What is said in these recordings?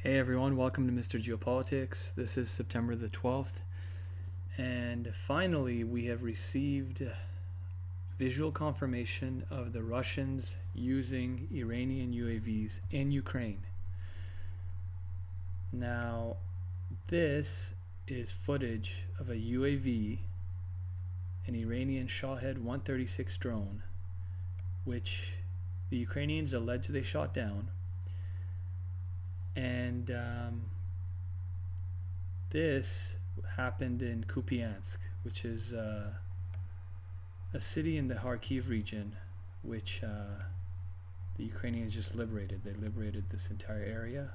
Hey everyone, welcome to Mr. Geopolitics. This is September the 12th, and finally we have received visual confirmation of the Russians using Iranian UAVs in Ukraine. Now, this is footage of a UAV, an Iranian Shahed 136 drone, which the Ukrainians allege they shot down. And this happened in Kupiansk, which is a city in the Kharkiv region, which the Ukrainians just liberated. They liberated this entire area.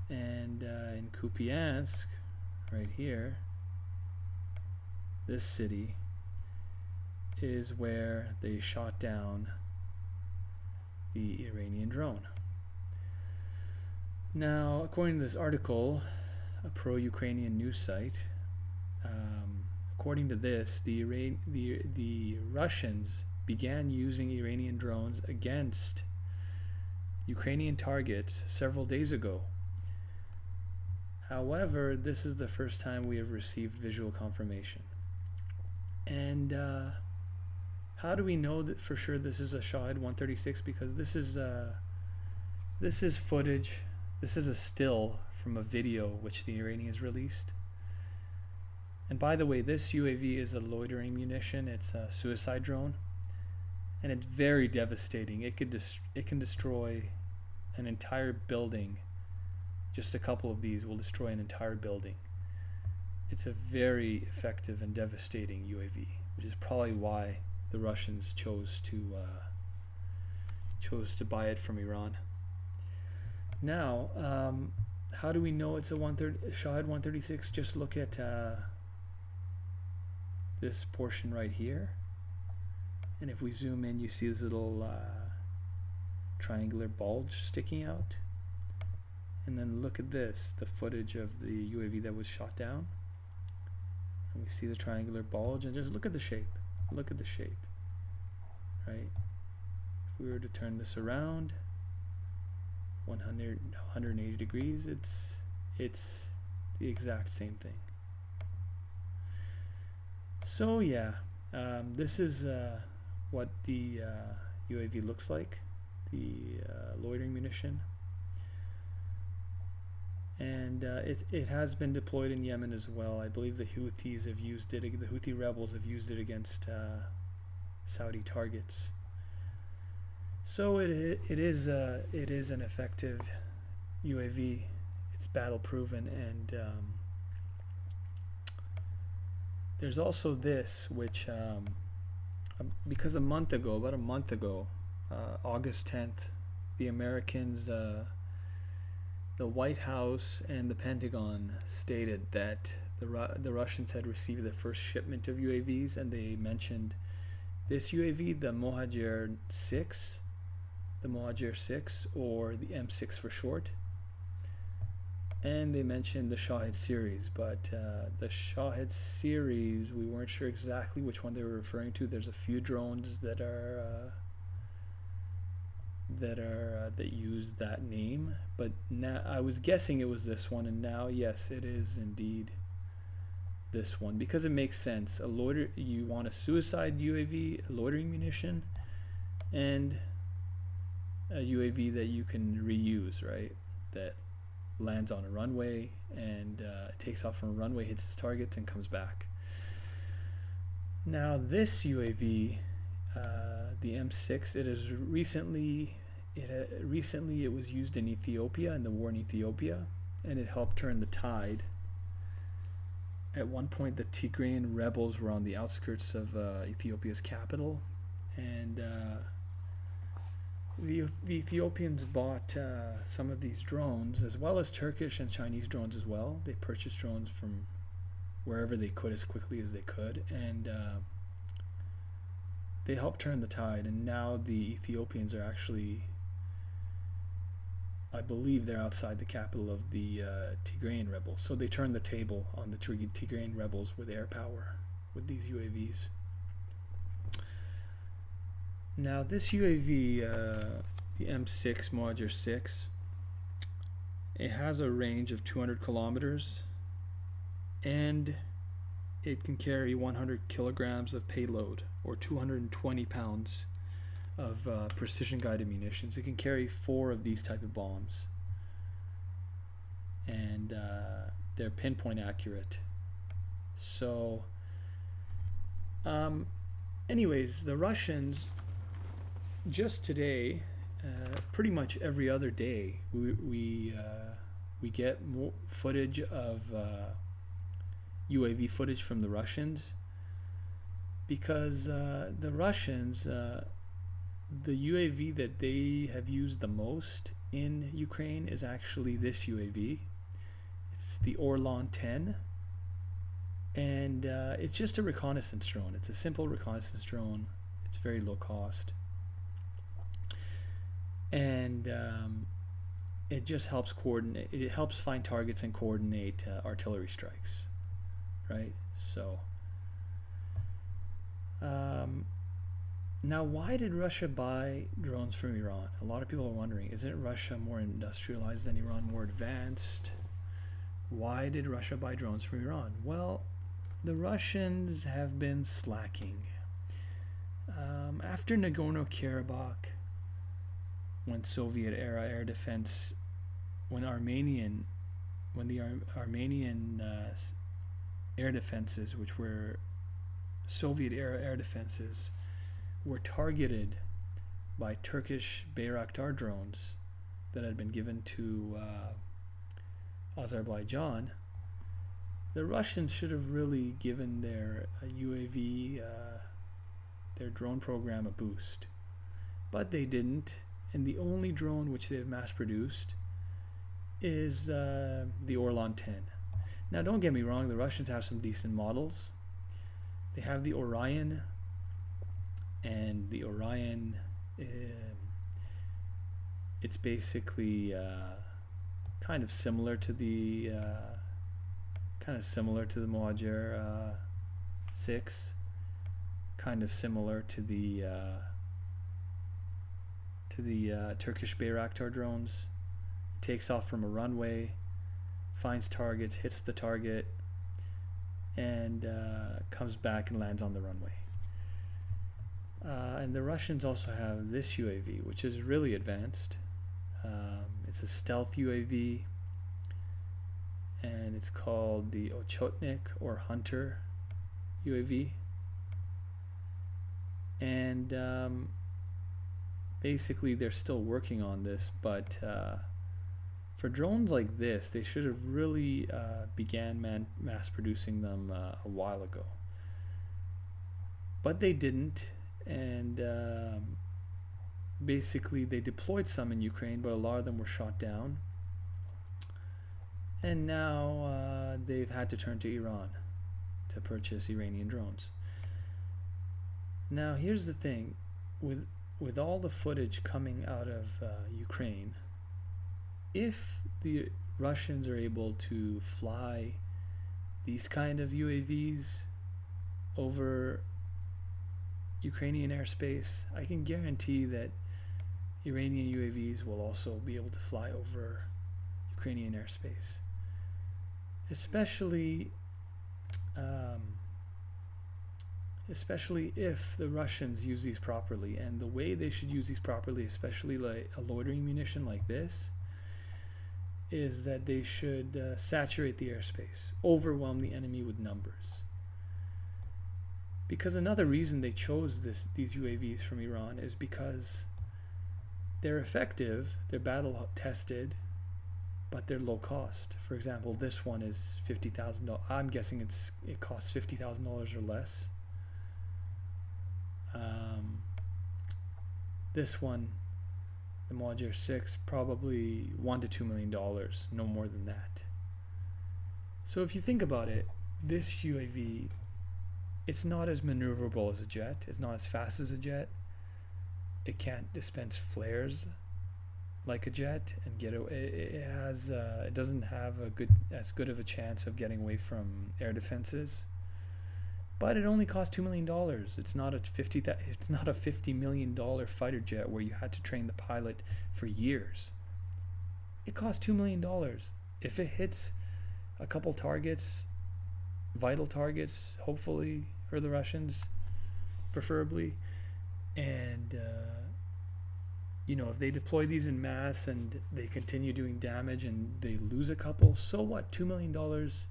And in Kupiansk, right here, this city is where they shot down the Iranian drone. Now, according to this article, a pro-Ukrainian news site, according to this, the Russians began using Iranian drones against Ukrainian targets several days ago. However, this is the first time we have received visual confirmation. And how do we know that for sure this is a Shahed 136? Because this is footage. This is a still from a video which the Iranians released. And by the way, this UAV is a loitering munition. It's a suicide drone, and it's very devastating. It can destroy an entire building. Just a couple of these will destroy an entire building. It's a very effective and devastating UAV, which is probably why the Russians chose to buy it from Iran. Now, how do we know it's a Shahed 136? Just look at this portion right here, and if we zoom in, you see this little triangular bulge sticking out. And then look at this, the footage of the UAV that was shot down, and we see the triangular bulge. And just look at the shape. Look at the shape, right? If we were to turn this around 180 degrees, it's the exact same thing. So yeah, this is what the UAV looks like, the loitering munition, and it has been deployed in Yemen as well. I believe the Houthis have used it. The Houthi rebels have used it against Saudi targets. So it is an effective UAV. It's battle proven, and there's also this, which because about a month ago, August 10th, the Americans, the White House and the Pentagon stated that the Russians had received their first shipment of UAVs, and they mentioned this UAV, the Mohajer 6. The Mohajer 6, or the M6 for short, and they mentioned the Shahed series, but the Shahed series, we weren't sure exactly which one they were referring to. There's a few drones that use that name, but now I was guessing it was this one, and now yes, it is indeed this one, because it makes sense. You want a suicide UAV, a loitering munition, and a UAV that you can reuse, right? That lands on a runway and takes off from a runway, hits its targets, and comes back. Now, this UAV, the M6, it was used in Ethiopia, in the war in Ethiopia, and it helped turn the tide. At one point, the Tigrayan rebels were on the outskirts of Ethiopia's capital, and the Ethiopians bought some of these drones, as well as Turkish and Chinese drones as well. They purchased drones from wherever they could as quickly as they could, and they helped turn the tide. And now the Ethiopians are actually, I believe they're outside the capital of the Tigrayan rebels. So they turned the table on the Tigrayan rebels with air power, with these UAVs. Now this UAV, the M6 Mohajer 6, It has a range of 200 kilometers, and it can carry 100 kilograms of payload, or 220 pounds of precision guided munitions. It can carry 4 of these type of bombs, and they're pinpoint accurate. So anyways, the Russians, just today, pretty much every other day, we get more footage of UAV footage from the Russians, because the Russians, the UAV that they have used the most in Ukraine is actually this UAV. It's the Orlan 10, and it's just a reconnaissance drone. It's a simple reconnaissance drone. It's very low cost, and it just helps coordinate. It helps find targets and coordinate artillery strikes, right? So now, why did Russia buy drones from Iran? A lot of people are wondering, isn't Russia more industrialized than Iran, more advanced? Why did Russia buy drones from Iran? Well, the Russians have been slacking. After Nagorno-Karabakh, when Soviet era air defense, when the Armenian air defenses, which were Soviet era air defenses, were targeted by Turkish Bayraktar drones that had been given to Azerbaijan, the Russians should have really given their UAV, their drone program, a boost. But they didn't, and the only drone which they have mass produced is the Orlan 10. Now, don't get me wrong, the Russians have some decent models. They have the Orion, and the Orion, it's basically kind of similar to the Moajer 6, kind of similar to the Turkish Bayraktar drones. It takes off from a runway, finds targets, hits the target, and comes back and lands on the runway. And the Russians also have this UAV, which is really advanced. It's a stealth UAV, and it's called the Ochotnik or Hunter UAV. And basically they're still working on this, but for drones like this, they should have really began mass producing them a while ago. But they didn't, and basically they deployed some in Ukraine, but a lot of them were shot down. And now they've had to turn to Iran to purchase Iranian drones. Now here's the thing, with all the footage coming out of Ukraine, if the Russians are able to fly these kind of UAVs over Ukrainian airspace, I can guarantee that Iranian UAVs will also be able to fly over Ukrainian airspace, especially if the Russians use these properly. And the way they should use these properly, especially like a loitering munition like this, is that they should saturate the airspace, overwhelm the enemy with numbers. Because another reason they chose these UAVs from Iran is because they're effective, they're battle tested, but they're low cost. For example, this one is $50,000. I'm guessing it costs $50,000 or less. This one, the Moajer 6, probably $1 to $2 million, no more than that. So if you think about it, this UAV, it's not as maneuverable as a jet. It's not as fast as a jet. It can't dispense flares like a jet and get away. It doesn't have as good of a chance of getting away from air defenses. But it only cost $2 million. It's not a $50 million fighter jet where you had to train the pilot for years. It costs $2 million. If it hits a couple targets, vital targets, hopefully, for the Russians, preferably, and if they deploy these in mass and they continue doing damage and they lose a couple, so what? $2 million,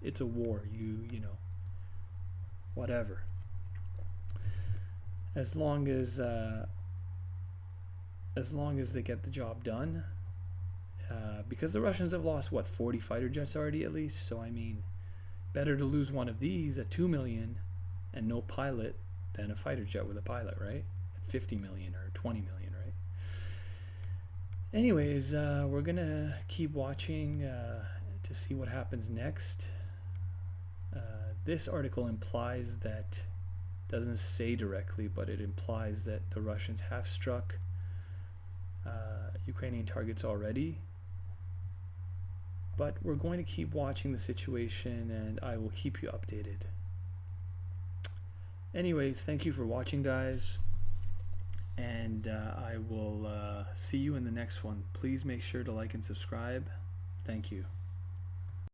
it's a war. Whatever. As long as they get the job done, because the Russians have lost 40 fighter jets already at least. So I mean, better to lose one of these at 2 million and no pilot than a fighter jet with a pilot, right? At 50 million or 20 million, right? Anyways, we're gonna keep watching to see what happens next. This article implies that, doesn't say directly, but it implies that the Russians have struck Ukrainian targets already. But we're going to keep watching the situation and I will keep you updated. Anyways, thank you for watching, guys. And I will see you in the next one. Please make sure to like and subscribe. Thank you.